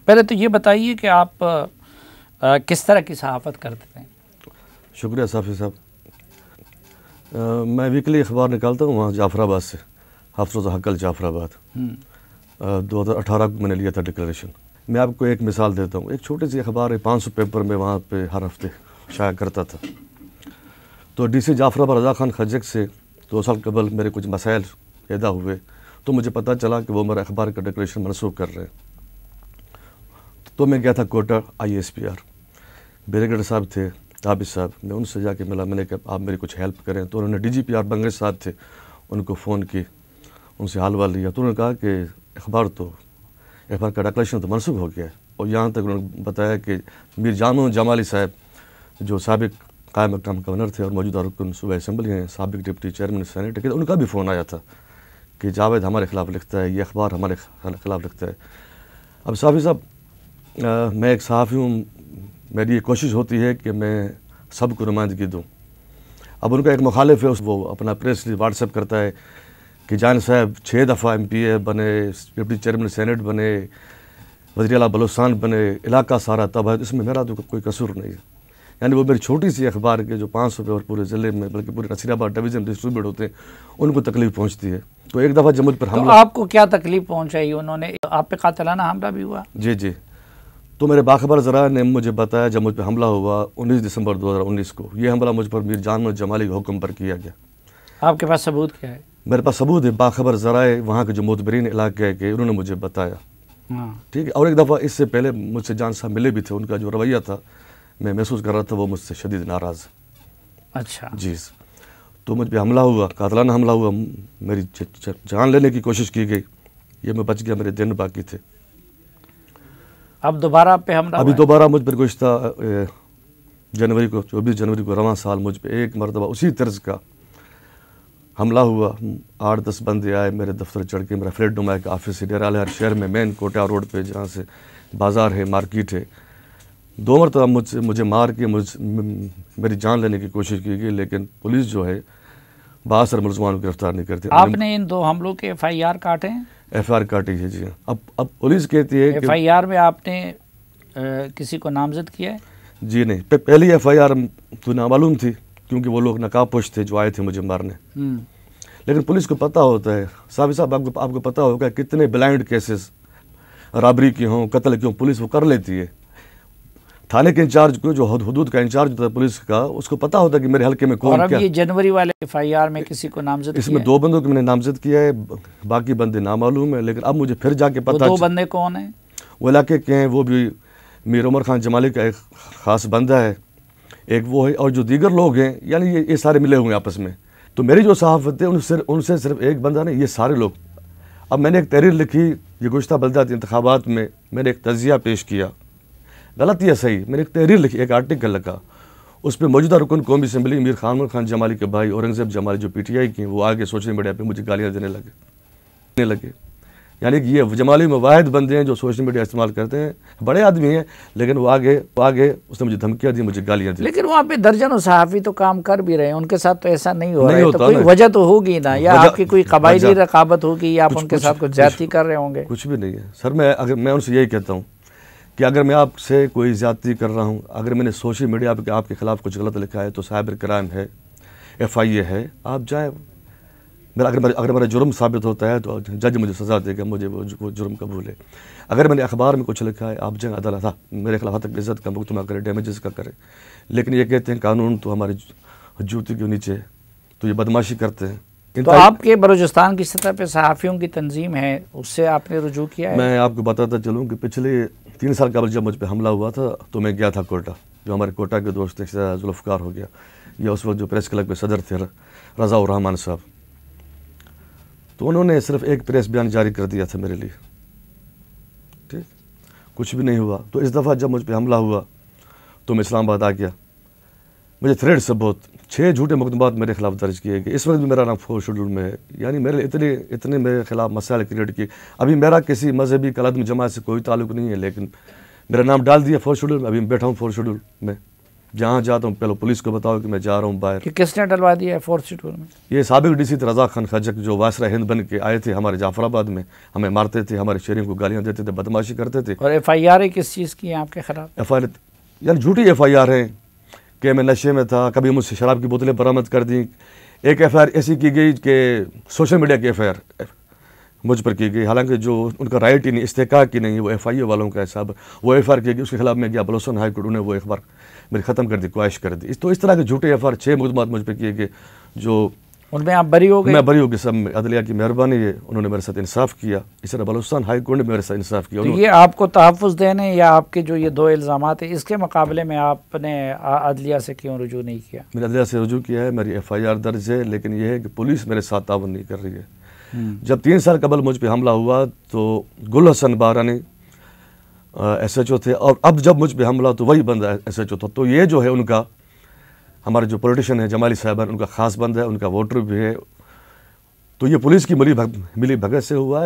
पहले तो ये बताइए कि आप किस तरह की सहाफ़त करते हैं? शुक्रिया साफ़ी साहब। मैं वीकली अखबार निकालता हूँ वहाँ जाफराबाद से, हफ्तोज़ हक्कल जाफराबाद। 2018 को मैंने लिया था डिक्लेरेशन। मैं आपको एक मिसाल देता हूँ। एक छोटी सी अखबार है, 500 पेपर में वहाँ पे हर हफ्ते शाया करता था। तो डीसी जाफराबाद रज़ा खान खजक से 2 साल कबल मेरे कुछ मसाइल पैदा हुए, तो मुझे पता चला कि वो मेरा अखबार का डिक्लेरेशन मनसूख कर रहे हैं। तो मैं गया था कोटा ISPR, बेरेगढ़ साहब थे, ताबिश साहब। मैं उनसे जाके मिला, मैंने कहा आप मेरी कुछ हेल्प करें। तो उन्होंने DGPR बंगश साहब थे, उनको फ़ोन की, उनसे हाल वाल लिया। तो उन्होंने कहा कि अखबार का डिक्लेरेशन तो मनसूख हो गया है। और यहाँ तक उन्होंने बताया कि मीर जानो जमाली साहब, जो साबिक कायम मकाम गवर्नर थे और मौजूदा रुकन सूबा असम्बली हैं, साबिक डिप्टी चेयरमैन सेनेट के, उनका भी फ़ोन आया था कि जावेद हमारे ख़िलाफ़ लिखता है, ये अखबार हमारे ख़िलाफ़ लिखता है। अब साफ़ी साहब, मैं एक सहाफ़ी हूँ, मेरी ये कोशिश होती है कि मैं सबको नुमाइंदगी दूँ। अब उनका एक मुखालिफ है, वो अपना प्रेस व्हाट्सएप करता है कि जान साहब 6 दफ़ा MPA बने, डिप्टी चेयरमैन सेनेट बने, वज़ीर आला बलूचिस्तान बने, इलाका सारा तबाह है। इसमें मेरा तो कोई कसूर नहीं है। यानी वो मेरी छोटी सी अखबार के जो 500 पेपर पूरे ज़िले में, बल्कि पूरे नसीराबाद डिवीज़न डिस्ट्रीब्यूट होते हैं, उनको तकलीफ़ पहुँचती है। तो एक दफ़ा जब मुझ पर हमला, तो आपको क्या तकलीफ़ पहुँचाई उन्होंने? आप पे कातिलाना हमला भी हुआ? जी जी। तो मेरे बाखबर ज़रा ने मुझे बताया जब मुझ पर हमला हुआ 19 दिसंबर 2019 को, ये हमला मुझ पर मीर जानो जमाली के हुक्म पर किया गया। आपके पास सबूत क्या है? मेरे पास सबूत है, बाखबर ज़राए वहाँ के जो मोतबरीन इलाके के, उन्होंने मुझे बताया। ठीक है। और एक दफ़ा इससे पहले मुझसे जान साहब मिले भी थे, उनका जो रवैया था मैं महसूस कर रहा था वो मुझसे शदीद नाराज़। अच्छा जी। तो मुझ पर हमला हुआ, कातलाना हमला हुआ, मेरी जान लेने की कोशिश की गई। ये मैं बच गया, मेरे दिन बाकी थे। अब दोबारा आप पे हमला? अभी दोबारा मुझ पर गुज़िश्ता जनवरी को, 24 जनवरी को रवां साल मुझ पर एक मरतबा उसी तर्ज का हमला हुआ। 8-10 बंदे आए, मेरे दफ्तर चढ़ के, मेरा फ्लैट नुमा का ऑफिस है डेरा हर शहर में, मेन कोटा रोड पे, जहाँ से बाज़ार है, मार्केट है। 2 मरतबा मुझे मार के मेरी जान लेने की कोशिश की गई, लेकिन पुलिस जो है बासर मुलजमान को गिरफ्तार नहीं करती। आपने इन 2 हमलों के FIR काटे हैं? FIR काटी है जी। अब पुलिस कहती है कि FIR में आपने किसी को नामजद किया है? जी नहीं, पहली FIR तो नामालूम थी, क्योंकि वो लोग नकाबपोश थे जो आए थे मुझे मारने। लेकिन पुलिस को पता होता है, साहब आपको पता होगा कितने ब्लाइंड केसेस रॉबरी के हों, कत्ल के हों, पुलिस वो कर लेती है। थाने के इंचार्ज को, जो हदूद का इंचार्ज होता है पुलिस का, उसको पता होता है कि मेरे हल्के में कौन क्या। और अब ये जनवरी वाले FIR में किसी को नामजद किया? इसमें 2 बंदों को मैंने नामजद किया है, बाकी बंदे नामालूम है। लेकिन अब मुझे फिर जाके पता, 2 बंदे कौन हैं? वो इलाके के हैं, वो भी मीर उमर खान जमाली का एक ख़ास बंदा है, एक वो है, और जो दीगर लोग हैं, यानी ये सारे मिले हुए हैं आपस में। तो मेरी जो सहाफ़त है उनसे सिर्फ एक बंदा नहीं, ये सारे लोग। अब मैंने एक तहरीर लिखी, ये गुज़िश्ता बल्दियाती इंतखाबात में मैंने एक तज़िया पेश किया, गलत या सही, मैंने एक तहरीर लिखी, एक आर्टिकल लिखा। उस पर मौजूदा रुकन कौमी असम्बली मीर खान जमाली के भाई औरंगज़ेब जमाली जो PTI की, वो आगे सोशल मीडिया पे मुझे गालियाँ देने लगे। यानी कि ये जमाली में वाहिद बंदे हैं जो सोशल मीडिया इस्तेमाल करते हैं, बड़े आदमी हैं, लेकिन वो आगे उसने मुझे धमकियाँ दी, मुझे गालियाँ दी। लेकिन वहाँ पे दर्जनों सहाफ़ी तो काम कर भी रहे हैं, उनके साथ तो ऐसा नहीं हो रहा है, तो कोई वजह तो होगी ना, या आपकी कोई कबायली रकाबत होगी, या आप उनके साथ कुछ ज्यादती कर रहे होंगे? कुछ भी नहीं है सर। मैं उनसे यही कहता हूँ कि अगर मैं आपसे कोई ज्यादती कर रहा हूँ, अगर मैंने सोशल मीडिया पर आपके ख़िलाफ़ कुछ गलत लिखा है, तो साइबर क्राइम है, FIA है, आप जाएँ। अगर मेरा जुर्म साबित होता है तो जज मुझे सज़ा देगा, मुझे वो जुर्म कबूल है। अगर मैंने अखबार में कुछ लिखा है, आप जाएँ अदालत, मेरे खिलाफ हद तक इज़्ज़त का मुकदमा करे, डैमेजेस का करे। लेकिन ये कहते हैं कानून तो हमारे जूती के नीचे, तो ये बदमाशी करते हैं। तो आपके बलूचिस्तान की सतह पे सहाफ़ियों की तंजीम है, उससे आपने रुजू किया है? मैं आपको बताता चलूँ कि पिछले 3 साल कबल जब मुझ पर हमला हुआ था, तो मैं गया था कोटा, जो हमारे कोटा के दोस्त थे, जुल्फ़कार हो गया, या उस वक्त जो प्रेस क्लब के सदर थे रज़ा उर रहमान साहब, तो उन्होंने सिर्फ एक प्रेस बयान जारी कर दिया था मेरे लिए। ठीक, कुछ भी नहीं हुआ। तो इस दफ़ा जब मुझ पर हमला हुआ तो मैं इस्लामाबाद आ गया। मुझे थ्रेड से बहुत 6 झूठे मुकदमात मेरे खिलाफ दर्ज किए गए। इस वक्त भी मेरा नाम 4 शेड्यूल में है। यानी मेरे इतने मेरे खिलाफ मसाइल क्रिएट किए। अभी मेरा किसी मजहबी कलदम जमात से कोई ताल्लुक़ नहीं है, लेकिन मेरा नाम डाल दिया 4 शेड्यूल में। अभी मैं बैठा हूँ 4 शेड्यूल में। जहाँ जाता हूँ पहले पुलिस को बताओ कि मैं जा रहा हूँ बाहर। कि किसने डलवा दिया है 4C2 में? ये साबिक डीसी थे रज़ा खान खजक, जो वायसरा हिंद बन के आए थे हमारे जाफराबाद में, हमें मारते थे, हमारे शहरियों को गालियाँ देते थे, बदमाशी करते थे। और FIR किस चीज़ की है आपके खिलाफ? FIR यानी झूठी FIR है कि मैं नशे में था, कभी मुझसे शराब की बोतलें बरामद कर दी। एक FIR ऐसी की गई कि सोशल मीडिया की FIR मुझ पर की गई, हालांकि जो उनका राइट ही नहीं, इस्तेकाक ही नहीं, वो FIA वालों का हिसाब, वो FIR की गई। उसके खिलाफ मैं गया बलोचन हाई कोर्ट, उन्हें वो एक बार मेरी ख़त्म कर दी, ख्वाहिश कर दी। तो इस तरह के झूठे FIR 6 मुकदमात मुझ पर किए गए, जो उनमें आप बरी हो गए? मैं बरी हो गया। सब अदलिया की मेहरबानी है, उन्होंने मेरे साथ इंसाफ किया। इस तरह बलोचिस्तान हाई कोर्ट ने मेरे साथ इंसाफ किया। तो ये आपको तहफ़्फ़ुज़ देने या आपके जो ये 2 इल्ज़ामात है इसके मुकाबले में आपने अदलिया से क्यों रुजू नहीं किया? मैंने अदलिया से रुजू किया है, मेरी FIR दर्ज है, लेकिन यह है कि पुलिस मेरे साथ ताउन नहीं कर रही है। जब 3 साल कबल मुझ पर हमला हुआ तो गुल हसन बारानी SHO थे, और अब जब मुझ पर हमला तो वही बंदा SHO था। तो ये जो है उनका, हमारे जो पॉलिटिशियन है जमाली साहब, उनका ख़ास बंदा है, उनका वोटर भी है। तो ये पुलिस की मिली भगत से हुआ है।